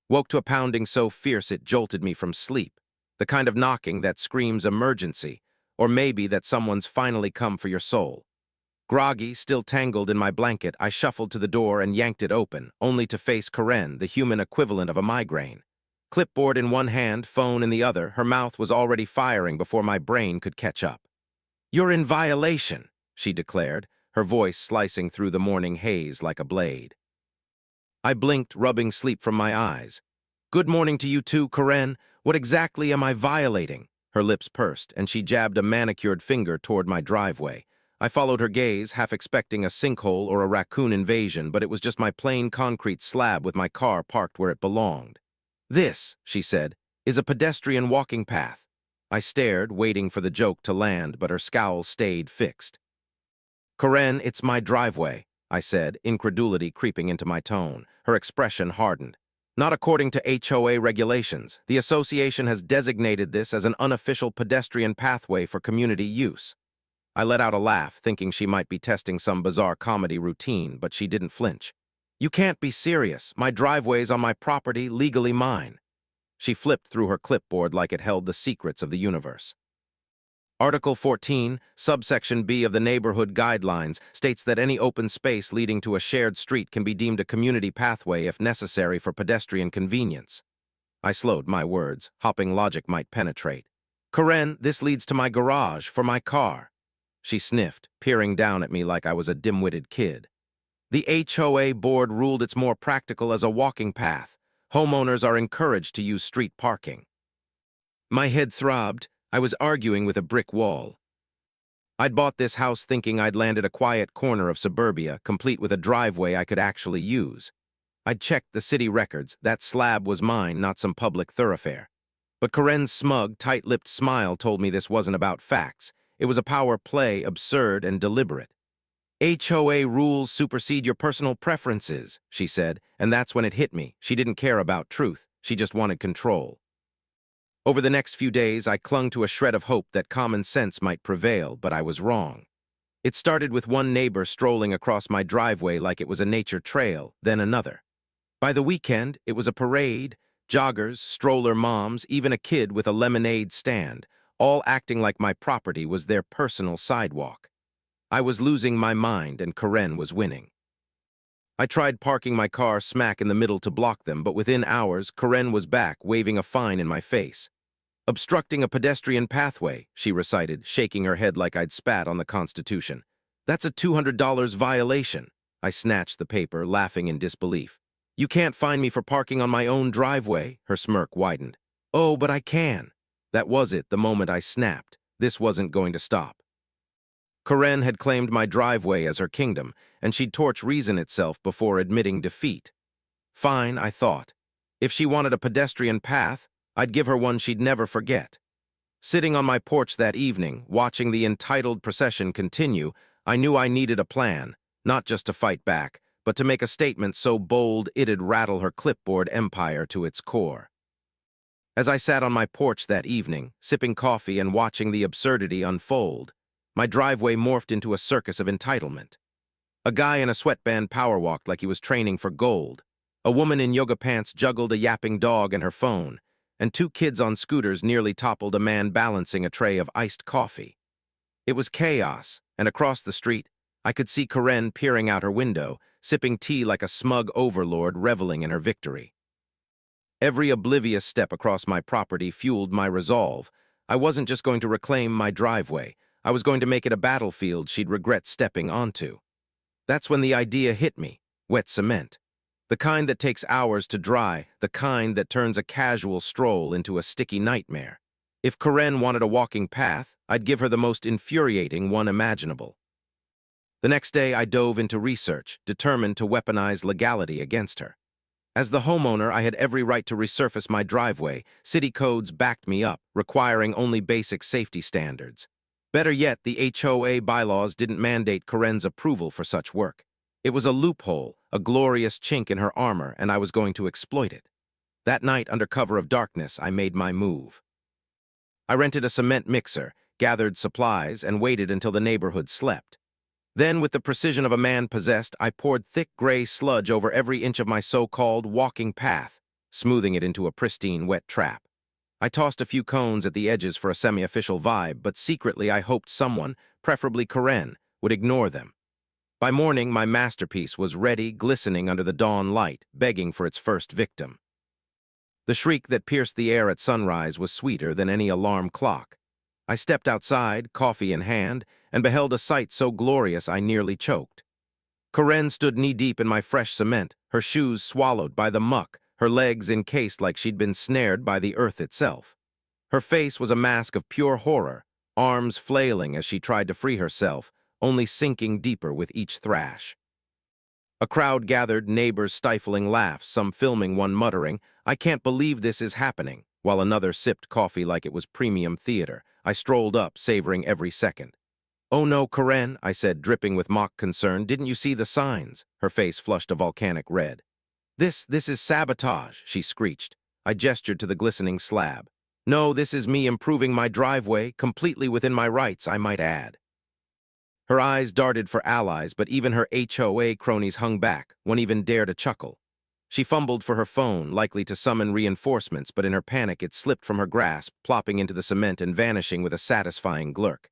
Woke to a pounding so fierce it jolted me from sleep, the kind of knocking that screams emergency, or maybe that someone's finally come for your soul. Groggy, still tangled in my blanket, I shuffled to the door and yanked it open, only to face Karen, the human equivalent of a migraine. Clipboard in one hand, phone in the other, her mouth was already firing before my brain could catch up. "You're in violation," she declared, her voice slicing through the morning haze like a blade. I blinked, rubbing sleep from my eyes. "Good morning to you too, Karen. What exactly am I violating?" Her lips pursed, and she jabbed a manicured finger toward my driveway. I followed her gaze, half expecting a sinkhole or a raccoon invasion, but it was just my plain concrete slab with my car parked where it belonged. "This," she said, "is a pedestrian walking path." I stared, waiting for the joke to land, but her scowl stayed fixed. "Karen, it's my driveway," I said, incredulity creeping into my tone. Her expression hardened. "Not according to HOA regulations. The association has designated this as an unofficial pedestrian pathway for community use." I let out a laugh, thinking she might be testing some bizarre comedy routine, but she didn't flinch. "You can't be serious. My driveway's on my property, legally mine." She flipped through her clipboard like it held the secrets of the universe. Article 14, subsection B of the Neighborhood Guidelines states that any open space leading to a shared street can be deemed a community pathway if necessary for pedestrian convenience. I slowed my words, hoping logic might penetrate. "Karen, this leads to my garage, for my car." She sniffed, peering down at me like I was a dim-witted kid. "The HOA board ruled it's more practical as a walking path. Homeowners are encouraged to use street parking." My head throbbed. I was arguing with a brick wall. I'd bought this house thinking I'd landed a quiet corner of suburbia, complete with a driveway I could actually use. I'd checked the city records. That slab was mine, not some public thoroughfare. But Karen's smug, tight-lipped smile told me this wasn't about facts. It was a power play, absurd and deliberate. "HOA rules supersede your personal preferences," she said, and that's when it hit me. She didn't care about truth. She just wanted control. Over the next few days, I clung to a shred of hope that common sense might prevail, but I was wrong. It started with one neighbor strolling across my driveway like it was a nature trail, then another. By the weekend, it was a parade, joggers, stroller moms, even a kid with a lemonade stand, all acting like my property was their personal sidewalk. I was losing my mind and Karen was winning. I tried parking my car smack in the middle to block them, but within hours, Karen was back, waving a fine in my face. "Obstructing a pedestrian pathway," she recited, shaking her head like I'd spat on the Constitution. "That's a $200 violation." I snatched the paper, laughing in disbelief. "You can't fine me for parking on my own driveway," her smirk widened. "Oh, but I can." That was it, the moment I snapped. This wasn't going to stop. Karen had claimed my driveway as her kingdom, and she'd torch reason itself before admitting defeat. Fine, I thought. If she wanted a pedestrian path, I'd give her one she'd never forget. Sitting on my porch that evening, watching the entitled procession continue, I knew I needed a plan, not just to fight back, but to make a statement so bold it'd rattle her clipboard empire to its core. As I sat on my porch that evening, sipping coffee and watching the absurdity unfold, my driveway morphed into a circus of entitlement. A guy in a sweatband powerwalked like he was training for gold. A woman in yoga pants juggled a yapping dog and her phone, and two kids on scooters nearly toppled a man balancing a tray of iced coffee. It was chaos, and across the street, I could see Karen peering out her window, sipping tea like a smug overlord reveling in her victory. Every oblivious step across my property fueled my resolve. I wasn't just going to reclaim my driveway. I was going to make it a battlefield she'd regret stepping onto. That's when the idea hit me: wet cement. The kind that takes hours to dry, the kind that turns a casual stroll into a sticky nightmare. If Karen wanted a walking path, I'd give her the most infuriating one imaginable. The next day, I dove into research, determined to weaponize legality against her. As the homeowner, I had every right to resurface my driveway. City codes backed me up, requiring only basic safety standards. Better yet, the HOA bylaws didn't mandate Karen's approval for such work. It was a loophole, a glorious chink in her armor, and I was going to exploit it. That night, under cover of darkness, I made my move. I rented a cement mixer, gathered supplies, and waited until the neighborhood slept. Then, with the precision of a man possessed, I poured thick gray sludge over every inch of my so-called walking path. smoothing it into a pristine, wet trap. I tossed a few cones at the edges for a semi-official vibe, but secretly I hoped someone, preferably Karen, would ignore them. By morning, my masterpiece was ready, glistening under the dawn light, begging for its first victim. The shriek that pierced the air at sunrise was sweeter than any alarm clock. I stepped outside, coffee in hand, and beheld a sight so glorious I nearly choked. Karen stood knee-deep in my fresh cement, her shoes swallowed by the muck, her legs encased like she'd been snared by the earth itself. Her face was a mask of pure horror, arms flailing as she tried to free herself, only sinking deeper with each thrash. A crowd gathered, neighbors stifling laughs, some filming, one muttering, "I can't believe this is happening," while another sipped coffee like it was premium theater. I strolled up, savoring every second. "Oh no, Karen," I said, dripping with mock concern. "Didn't you see the signs?" Her face flushed a volcanic red. This is sabotage," she screeched. I gestured to the glistening slab. "No, this is me improving my driveway, completely within my rights, I might add." Her eyes darted for allies, but even her HOA cronies hung back. One even dared a chuckle. She fumbled for her phone, likely to summon reinforcements, but in her panic it slipped from her grasp, plopping into the cement and vanishing with a satisfying glurk.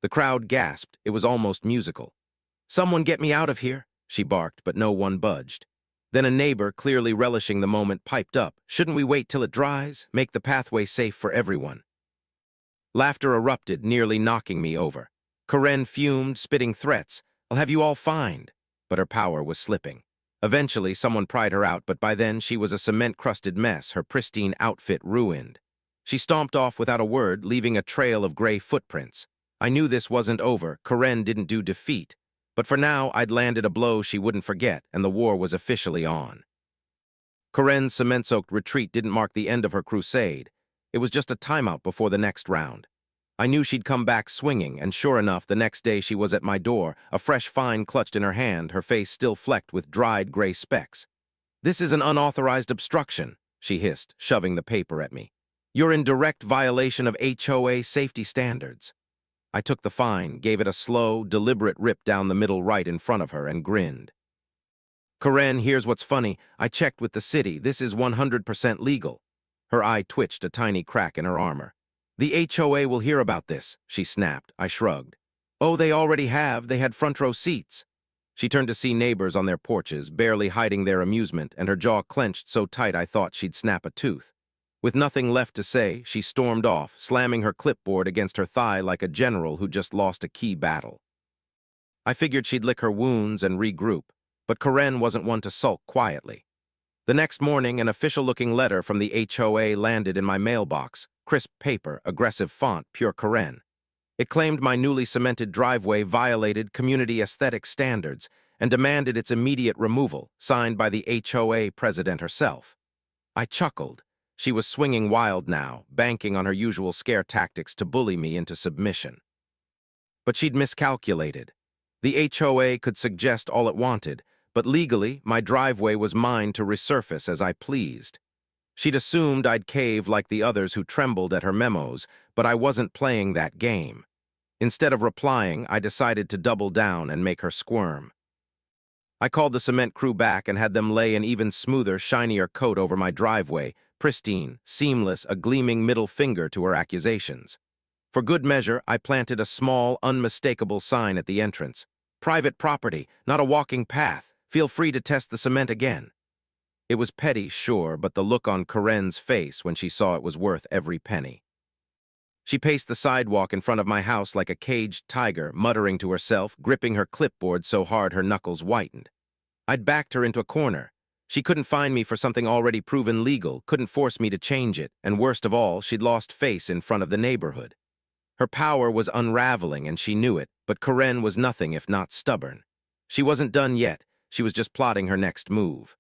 The crowd gasped. It was almost musical. "Someone get me out of here," she barked, but no one budged. Then a neighbor, clearly relishing the moment, piped up, "Shouldn't we wait till it dries? Make the pathway safe for everyone." Laughter erupted, nearly knocking me over. Karen fumed, spitting threats. "I'll have you all fined." But her power was slipping. Eventually, someone pried her out, but by then she was a cement-crusted mess, her pristine outfit ruined. She stomped off without a word, leaving a trail of gray footprints. I knew this wasn't over. Karen didn't do defeat. But for now, I'd landed a blow she wouldn't forget, and the war was officially on. Karen's cement-soaked retreat didn't mark the end of her crusade. It was just a timeout before the next round. I knew she'd come back swinging, and sure enough, the next day she was at my door, a fresh fine clutched in her hand, her face still flecked with dried gray specks. "This is an unauthorized obstruction," she hissed, shoving the paper at me. "You're in direct violation of HOA safety standards." I took the fine, gave it a slow, deliberate rip down the middle right in front of her, and grinned. "Karen, here's what's funny. I checked with the city. This is 100% legal." Her eye twitched, a tiny crack in her armor. "The HOA will hear about this," she snapped. I shrugged. "Oh, they already have. They had front row seats." She turned to see neighbors on their porches, barely hiding their amusement, and her jaw clenched so tight I thought she'd snap a tooth. With nothing left to say, she stormed off, slamming her clipboard against her thigh like a general who just lost a key battle. I figured she'd lick her wounds and regroup, but Karen wasn't one to sulk quietly. The next morning, an official-looking letter from the HOA landed in my mailbox, crisp paper, aggressive font, pure Karen. It claimed my newly cemented driveway violated community aesthetic standards and demanded its immediate removal, signed by the HOA president herself. I chuckled. She was swinging wild now, banking on her usual scare tactics to bully me into submission. But she'd miscalculated. The HOA could suggest all it wanted, but legally, my driveway was mine to resurface as I pleased. She'd assumed I'd cave like the others who trembled at her memos, but I wasn't playing that game. Instead of replying, I decided to double down and make her squirm. I called the cement crew back and had them lay an even smoother, shinier coat over my driveway, pristine, seamless, a gleaming middle finger to her accusations. For good measure, I planted a small, unmistakable sign at the entrance. "Private property, not a walking path. Feel free to test the cement again." It was petty, sure, but the look on Karen's face when she saw it was worth every penny. She paced the sidewalk in front of my house like a caged tiger, muttering to herself, gripping her clipboard so hard her knuckles whitened. I'd backed her into a corner. She couldn't find me for something already proven legal, couldn't force me to change it, and worst of all, she'd lost face in front of the neighborhood. Her power was unraveling, and she knew it, but Karen was nothing if not stubborn. She wasn't done yet. She was just plotting her next move.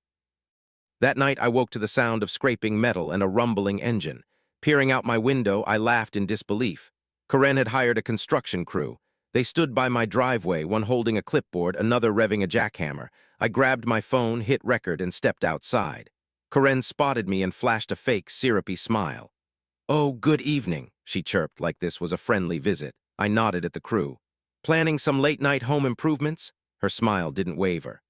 That night, I woke to the sound of scraping metal and a rumbling engine. Peering out my window, I laughed in disbelief. Karen had hired a construction crew. They stood by my driveway, one holding a clipboard, another revving a jackhammer. I grabbed my phone, hit record, and stepped outside. Karen spotted me and flashed a fake, syrupy smile. "Oh, good evening," she chirped like this was a friendly visit. I nodded at the crew. "Planning some late-night home improvements?" Her smile didn't waver.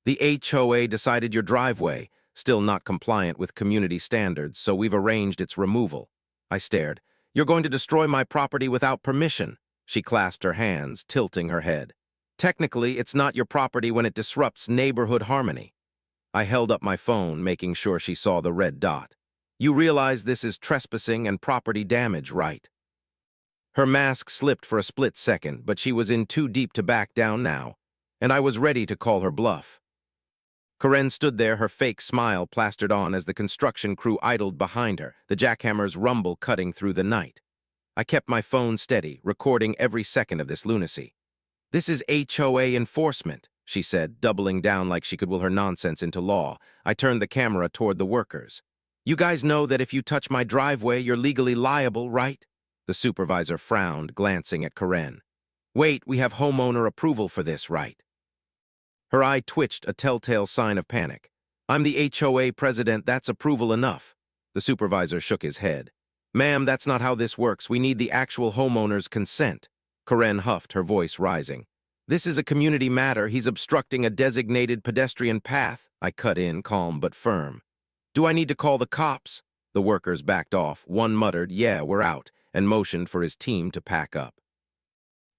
"The HOA decided your driveway, still not compliant with community standards, so we've arranged its removal. I stared. You're going to destroy my property without permission. She clasped her hands, tilting her head. Technically, it's not your property when it disrupts neighborhood harmony. I held up my phone, making sure she saw the red dot. You realize this is trespassing and property damage, right? Her mask slipped for a split second, but she was in too deep to back down now, and I was ready to call her bluff. Karen stood there, her fake smile plastered on as the construction crew idled behind her, the jackhammer's rumble cutting through the night. I kept my phone steady, recording every second of this lunacy. This is HOA enforcement, she said, doubling down like she could will her nonsense into law. I turned the camera toward the workers. You guys know that if you touch my driveway, you're legally liable, right? The supervisor frowned, glancing at Karen. Wait, we have homeowner approval for this, right? Her eye twitched, a telltale sign of panic. I'm the HOA president, that's approval enough. The supervisor shook his head. Ma'am, that's not how this works. We need the actual homeowner's consent. Karen huffed, her voice rising. This is a community matter. He's obstructing a designated pedestrian path. I cut in, calm but firm. Do I need to call the cops? The workers backed off. One muttered, yeah, we're out, and motioned for his team to pack up.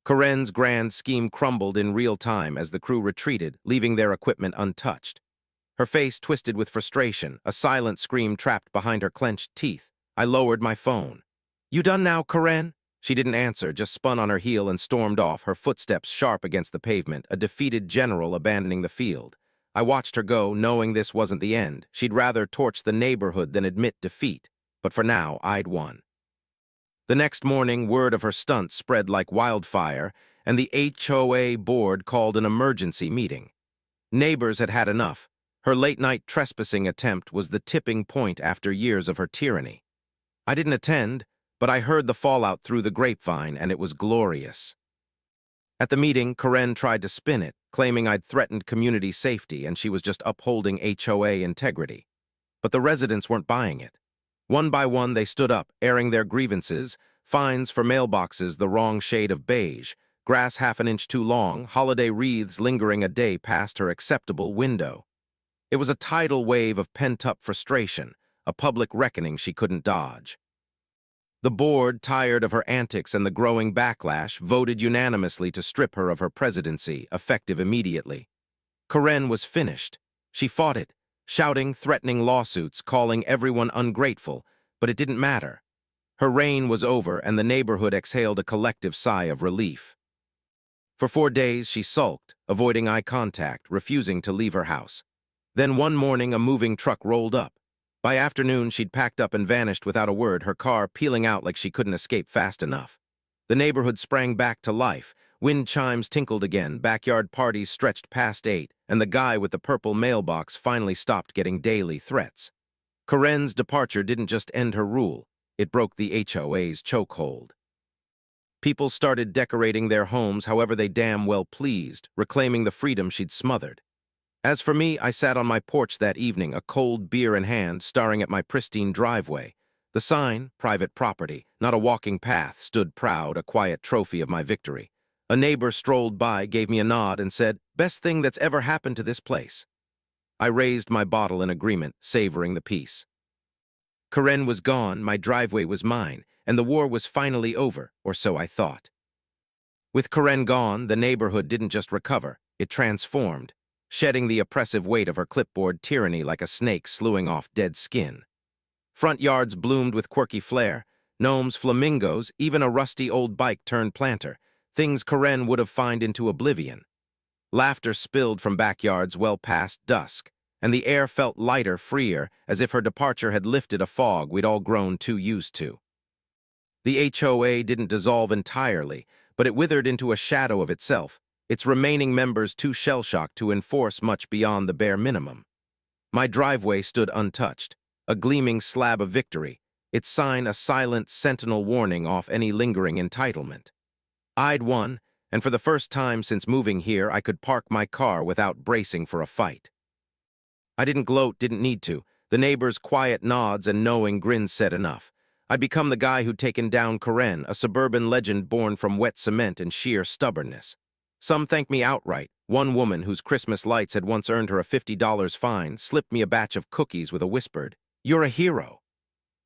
Karen's grand scheme crumbled in real time as the crew retreated, leaving their equipment untouched. Her face twisted with frustration, a silent scream trapped behind her clenched teeth. I lowered my phone. You done now, Karen? She didn't answer, just spun on her heel and stormed off, her footsteps sharp against the pavement, a defeated general abandoning the field. I watched her go, knowing this wasn't the end. She'd rather torch the neighborhood than admit defeat. But for now, I'd won. The next morning, word of her stunt spread like wildfire, and the HOA board called an emergency meeting. Neighbors had had enough. Her late-night trespassing attempt was the tipping point after years of her tyranny. I didn't attend, but I heard the fallout through the grapevine, and it was glorious. At the meeting, Karen tried to spin it, claiming I'd threatened community safety and she was just upholding HOA integrity. But the residents weren't buying it. One by one, they stood up, airing their grievances, fines for mailboxes the wrong shade of beige, grass half an inch too long, holiday wreaths lingering a day past her acceptable window. It was a tidal wave of pent-up frustration, a public reckoning she couldn't dodge. The board, tired of her antics and the growing backlash, voted unanimously to strip her of her presidency, effective immediately. Karen was finished. She fought it, shouting, threatening lawsuits, calling everyone ungrateful, but it didn't matter. Her reign was over, and the neighborhood exhaled a collective sigh of relief. For 4 days, she sulked, avoiding eye contact, refusing to leave her house. Then one morning, a moving truck rolled up. By afternoon, she'd packed up and vanished without a word, her car peeling out like she couldn't escape fast enough. The neighborhood sprang back to life. Wind chimes tinkled again, backyard parties stretched past 8, and the guy with the purple mailbox finally stopped getting daily threats. Karen's departure didn't just end her rule, it broke the HOA's chokehold. People started decorating their homes however they damn well pleased, reclaiming the freedom she'd smothered. As for me, I sat on my porch that evening, a cold beer in hand, staring at my pristine driveway. The sign, private property, not a walking path, stood proud, a quiet trophy of my victory. A neighbor strolled by, gave me a nod, and said, "Best thing that's ever happened to this place." I raised my bottle in agreement, savoring the peace. Karen was gone, my driveway was mine, and the war was finally over, or so I thought. With Karen gone, the neighborhood didn't just recover, it transformed, shedding the oppressive weight of her clipboard tyranny like a snake slewing off dead skin. Front yards bloomed with quirky flair, gnomes, flamingos, even a rusty old bike turned planter, things Karen would have fined into oblivion. Laughter spilled from backyards well past dusk, and the air felt lighter, freer, as if her departure had lifted a fog we'd all grown too used to. The HOA didn't dissolve entirely, but it withered into a shadow of itself, its remaining members too shell-shocked to enforce much beyond the bare minimum. My driveway stood untouched, a gleaming slab of victory, its sign a silent sentinel warning off any lingering entitlement. I'd won, and for the first time since moving here, I could park my car without bracing for a fight. I didn't gloat, didn't need to. The neighbors' quiet nods and knowing grins said enough. I'd become the guy who'd taken down Karen, a suburban legend born from wet cement and sheer stubbornness. Some thanked me outright. One woman, whose Christmas lights had once earned her a $50 fine, slipped me a batch of cookies with a whispered, "You're a hero."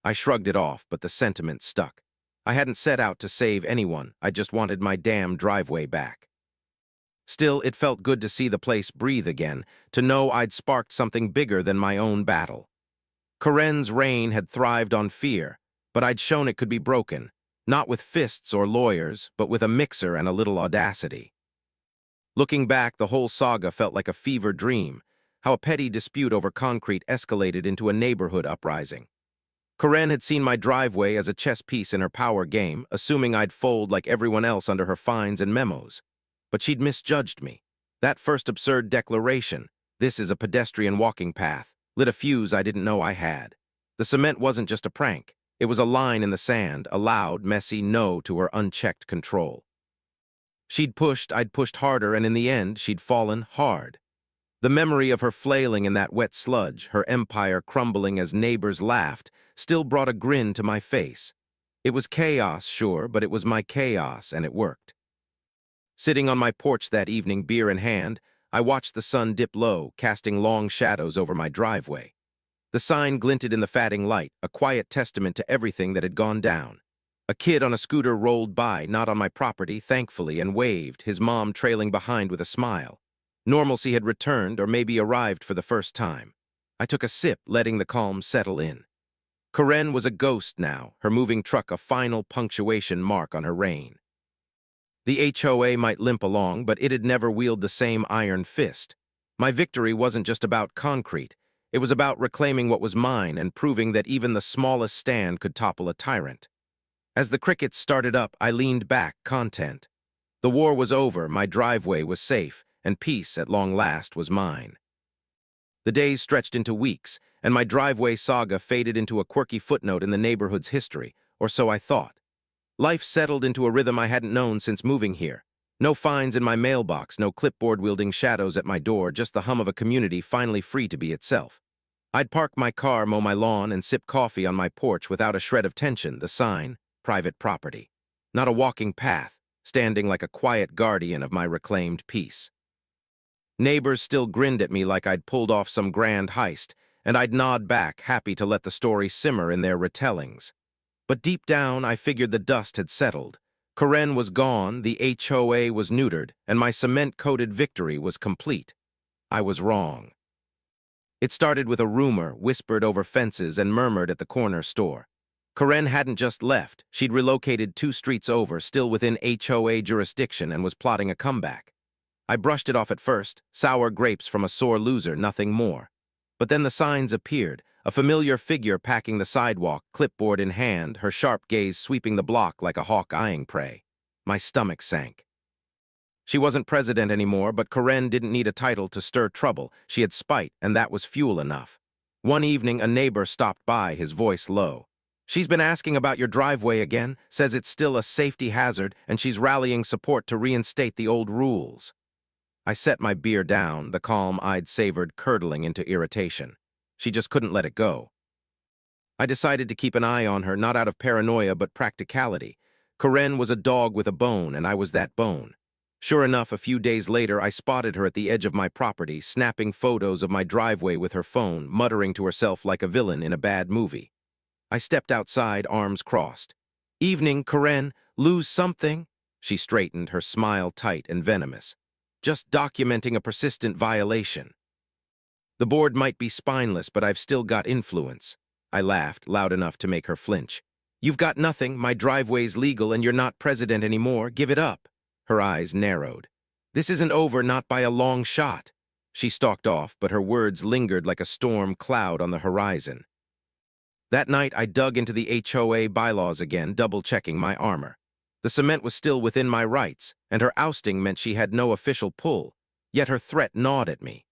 I shrugged it off, but the sentiment stuck. I hadn't set out to save anyone, I just wanted my damn driveway back. Still, it felt good to see the place breathe again, to know I'd sparked something bigger than my own battle. Corinne's reign had thrived on fear, but I'd shown it could be broken, not with fists or lawyers, but with a mixer and a little audacity. Looking back, the whole saga felt like a fever dream, how a petty dispute over concrete escalated into a neighborhood uprising. Corinne had seen my driveway as a chess piece in her power game, assuming I'd fold like everyone else under her fines and memos. But she'd misjudged me. That first absurd declaration, "This is a pedestrian walking path," lit a fuse I didn't know I had. The cement wasn't just a prank. It was a line in the sand, a loud, messy no to her unchecked control. She'd pushed, I'd pushed harder, and in the end, she'd fallen hard. The memory of her flailing in that wet sludge, her empire crumbling as neighbors laughed, still brought a grin to my face. It was chaos, sure, but it was my chaos, and it worked. Sitting on my porch that evening, beer in hand, I watched the sun dip low, casting long shadows over my driveway. The sign glinted in the fading light, a quiet testament to everything that had gone down. A kid on a scooter rolled by, not on my property, thankfully, and waved, his mom trailing behind with a smile. Normalcy had returned, or maybe arrived for the first time. I took a sip, letting the calm settle in. Corinne was a ghost now, her moving truck a final punctuation mark on her reign. The HOA might limp along, but it had never wielded the same iron fist. My victory wasn't just about concrete. It was about reclaiming what was mine and proving that even the smallest stand could topple a tyrant. As the crickets started up, I leaned back, content. The war was over, my driveway was safe, and peace, at long last, was mine. The days stretched into weeks, and my driveway saga faded into a quirky footnote in the neighborhood's history, or so I thought. Life settled into a rhythm I hadn't known since moving here. No fines in my mailbox, no clipboard-wielding shadows at my door, just the hum of a community finally free to be itself. I'd park my car, mow my lawn, and sip coffee on my porch without a shred of tension, the sign, private property. Not a walking path, standing like a quiet guardian of my reclaimed peace. Neighbors still grinned at me like I'd pulled off some grand heist, and I'd nod back, happy to let the story simmer in their retellings. But deep down, I figured the dust had settled. Corinne was gone, the HOA was neutered, and my cement-coated victory was complete. I was wrong. It started with a rumor, whispered over fences and murmured at the corner store. Corinne hadn't just left. She'd relocated 2 streets over, still within HOA jurisdiction, and was plotting a comeback. I brushed it off at first, sour grapes from a sore loser, nothing more. But then the signs appeared, a familiar figure packing the sidewalk, clipboard in hand, her sharp gaze sweeping the block like a hawk eyeing prey. My stomach sank. She wasn't president anymore, but Corinne didn't need a title to stir trouble. She had spite, and that was fuel enough. One evening, a neighbor stopped by, his voice low. "She's been asking about your driveway again, says it's still a safety hazard, and she's rallying support to reinstate the old rules." I set my beer down, the calm I'd savored curdling into irritation. She just couldn't let it go. I decided to keep an eye on her, not out of paranoia but practicality. Corinne was a dog with a bone, and I was that bone. Sure enough, a few days later, I spotted her at the edge of my property, snapping photos of my driveway with her phone, muttering to herself like a villain in a bad movie. I stepped outside, arms crossed. "Evening, Corinne. Lose something?" She straightened, her smile tight and venomous. "Just documenting a persistent violation." "The board might be spineless, but I've still got influence." I laughed, loud enough to make her flinch. "You've got nothing, my driveway's legal, and you're not president anymore. Give it up." Her eyes narrowed. "This isn't over, not by a long shot." She stalked off, but her words lingered like a storm cloud on the horizon. That night, I dug into the HOA bylaws again, double-checking my armor. The cement was still within my rights, and her ousting meant she had no official pull, yet her threat gnawed at me.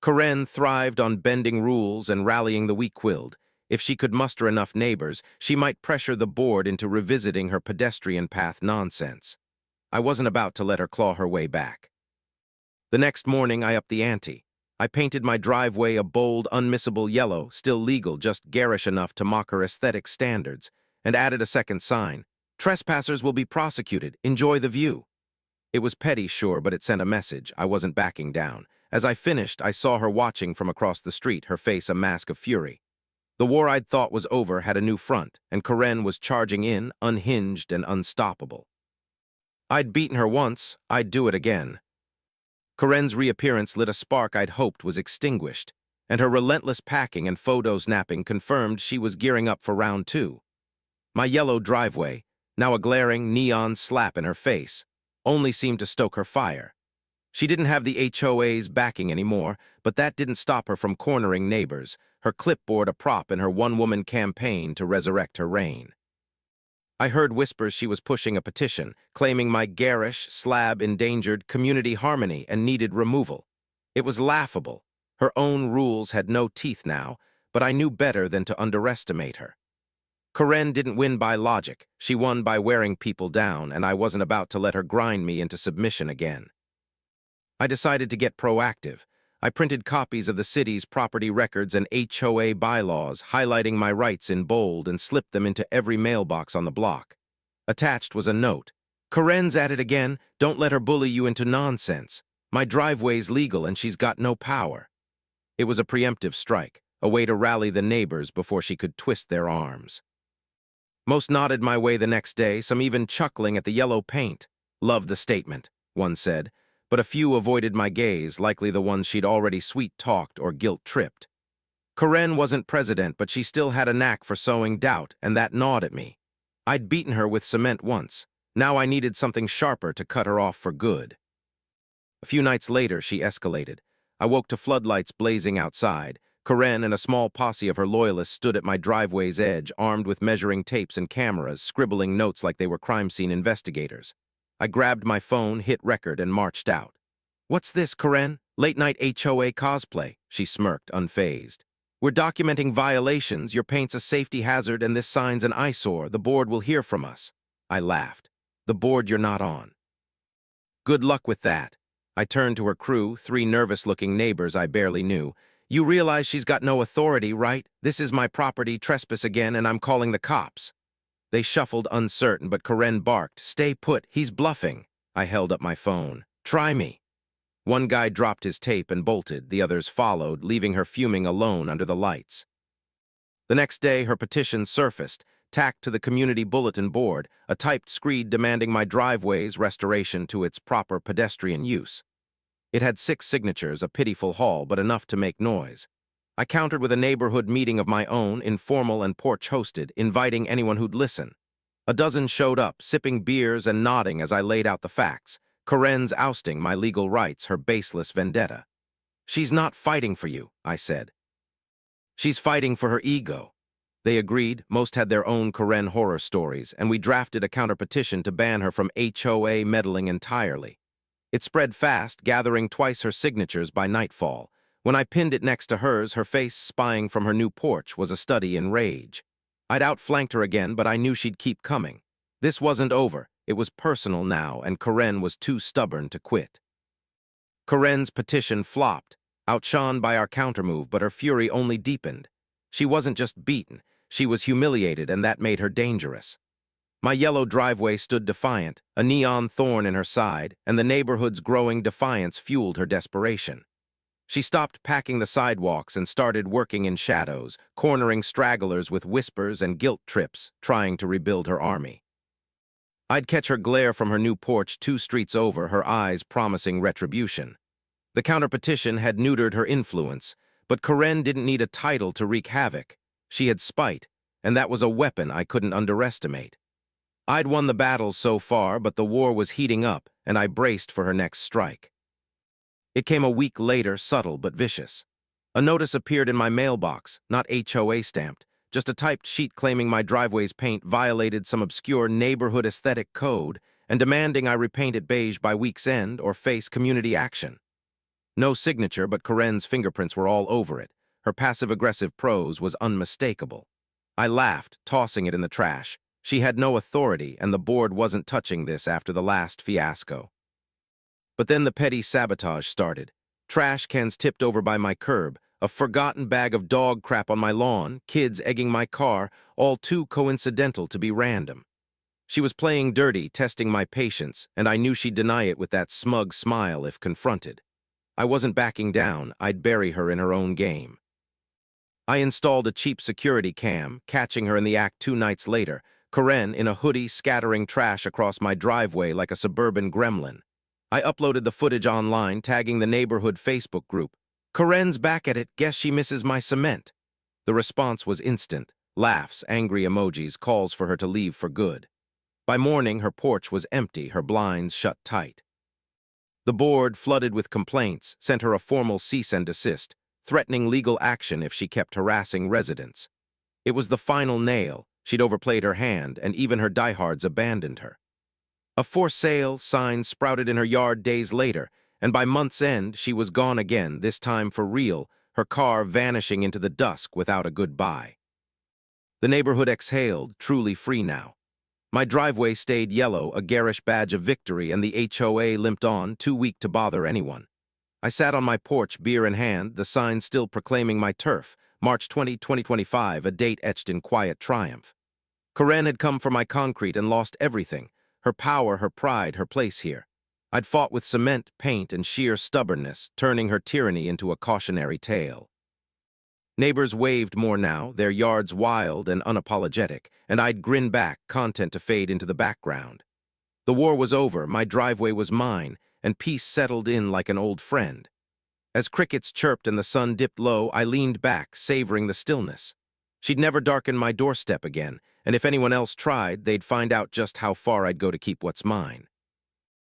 Corinne thrived on bending rules and rallying the weak-willed. If she could muster enough neighbors, she might pressure the board into revisiting her pedestrian path nonsense. I wasn't about to let her claw her way back. The next morning, I upped the ante. I painted my driveway a bold, unmissable yellow, still legal, just garish enough to mock her aesthetic standards, and added a second sign. "Trespassers will be prosecuted. Enjoy the view." It was petty, sure, but it sent a message. I wasn't backing down. As I finished, I saw her watching from across the street, her face a mask of fury. The war I'd thought was over had a new front, and Karen was charging in, unhinged and unstoppable. I'd beaten her once, I'd do it again. Karen's reappearance lit a spark I'd hoped was extinguished, and her relentless packing and photo snapping confirmed she was gearing up for round two. My yellow driveway, now a glaring neon slap in her face, only seemed to stoke her fire. She didn't have the HOA's backing anymore, but that didn't stop her from cornering neighbors, her clipboard a prop in her one-woman campaign to resurrect her reign. I heard whispers she was pushing a petition, claiming my garish slab endangered community harmony and needed removal. It was laughable. Her own rules had no teeth now, but I knew better than to underestimate her. Karen didn't win by logic. She won by wearing people down, and I wasn't about to let her grind me into submission again. I decided to get proactive. I printed copies of the city's property records and HOA bylaws, highlighting my rights in bold, and slipped them into every mailbox on the block. Attached was a note. "Karen's at it again. Don't let her bully you into nonsense. My driveway's legal and she's got no power." It was a preemptive strike, a way to rally the neighbors before she could twist their arms. Most nodded my way the next day, some even chuckling at the yellow paint. "Love the statement," one said, but a few avoided my gaze, likely the ones she'd already sweet-talked or guilt-tripped. Karen wasn't president, but she still had a knack for sowing doubt, and that gnawed at me. I'd beaten her with cement once. Now I needed something sharper to cut her off for good. A few nights later, she escalated. I woke to floodlights blazing outside. Karen and a small posse of her loyalists stood at my driveway's edge, armed with measuring tapes and cameras, scribbling notes like they were crime scene investigators. I grabbed my phone, hit record, and marched out. "What's this, Karen? Late-night HOA cosplay," she smirked, unfazed. "We're documenting violations. Your paint's a safety hazard and this sign's an eyesore. The board will hear from us." I laughed. "The board you're not on." "Good luck with that." I turned to her crew, three nervous-looking neighbors I barely knew. "You realize she's got no authority, right? This is my property, trespass again, and I'm calling the cops." They shuffled uncertain, but Karen barked, "Stay put, he's bluffing." I held up my phone. "Try me." One guy dropped his tape and bolted, the others followed, leaving her fuming alone under the lights. The next day, her petition surfaced, tacked to the community bulletin board, a typed screed demanding my driveway's restoration to its proper pedestrian use. It had 6 signatures, a pitiful haul, but enough to make noise. I countered with a neighborhood meeting of my own, informal and porch-hosted, inviting anyone who'd listen. A dozen showed up, sipping beers and nodding as I laid out the facts. Karen's ousting my legal rights, her baseless vendetta. "She's not fighting for you," I said. "She's fighting for her ego." They agreed. Most had their own Karen horror stories, and we drafted a counter-petition to ban her from HOA meddling entirely. It spread fast, gathering twice her signatures by nightfall. When I pinned it next to hers, her face spying from her new porch was a study in rage. I'd outflanked her again, but I knew she'd keep coming. This wasn't over. It was personal now, and Karen was too stubborn to quit. Karen's petition flopped, outshone by our countermove, but her fury only deepened. She wasn't just beaten, she was humiliated, and that made her dangerous. My yellow driveway stood defiant, a neon thorn in her side, and the neighborhood's growing defiance fueled her desperation. She stopped packing the sidewalks and started working in shadows, cornering stragglers with whispers and guilt trips, trying to rebuild her army. I'd catch her glare from her new porch 2 streets over, her eyes promising retribution. The counter-petition had neutered her influence, but Karen didn't need a title to wreak havoc. She had spite, and that was a weapon I couldn't underestimate. I'd won the battle so far, but the war was heating up, and I braced for her next strike. It came a week later, subtle but vicious. A notice appeared in my mailbox, not HOA stamped, just a typed sheet claiming my driveway's paint violated some obscure neighborhood aesthetic code and demanding I repaint it beige by week's end or face community action. No signature, but Karen's fingerprints were all over it. Her passive-aggressive prose was unmistakable. I laughed, tossing it in the trash. She had no authority, and the board wasn't touching this after the last fiasco. But then the petty sabotage started. Trash cans tipped over by my curb, a forgotten bag of dog crap on my lawn, kids egging my car, all too coincidental to be random. She was playing dirty, testing my patience, and I knew she'd deny it with that smug smile if confronted. I wasn't backing down. I'd bury her in her own game. I installed a cheap security cam, catching her in the act 2 nights later, Karen in a hoodie scattering trash across my driveway like a suburban gremlin. I uploaded the footage online, tagging the neighborhood Facebook group. Karen's back at it, guess she misses my cement. The response was instant. Laughs, angry emojis, calls for her to leave for good. By morning, her porch was empty, her blinds shut tight. The board, flooded with complaints, sent her a formal cease and desist, threatening legal action if she kept harassing residents. It was the final nail. She'd overplayed her hand, and even her diehards abandoned her. A for sale sign sprouted in her yard days later, and by month's end, she was gone again, this time for real, her car vanishing into the dusk without a goodbye. The neighborhood exhaled, truly free now. My driveway stayed yellow, a garish badge of victory, and the HOA limped on, too weak to bother anyone. I sat on my porch, beer in hand, the sign still proclaiming my turf, March 20, 2025, a date etched in quiet triumph. Karen had come for my concrete and lost everything, her power, her pride, her place here. I'd fought with cement, paint, and sheer stubbornness, turning her tyranny into a cautionary tale. Neighbors waved more now, their yards wild and unapologetic, and I'd grin back, content to fade into the background. The war was over, my driveway was mine, and peace settled in like an old friend. As crickets chirped and the sun dipped low, I leaned back, savoring the stillness. She'd never darken my doorstep again, and if anyone else tried, they'd find out just how far I'd go to keep what's mine.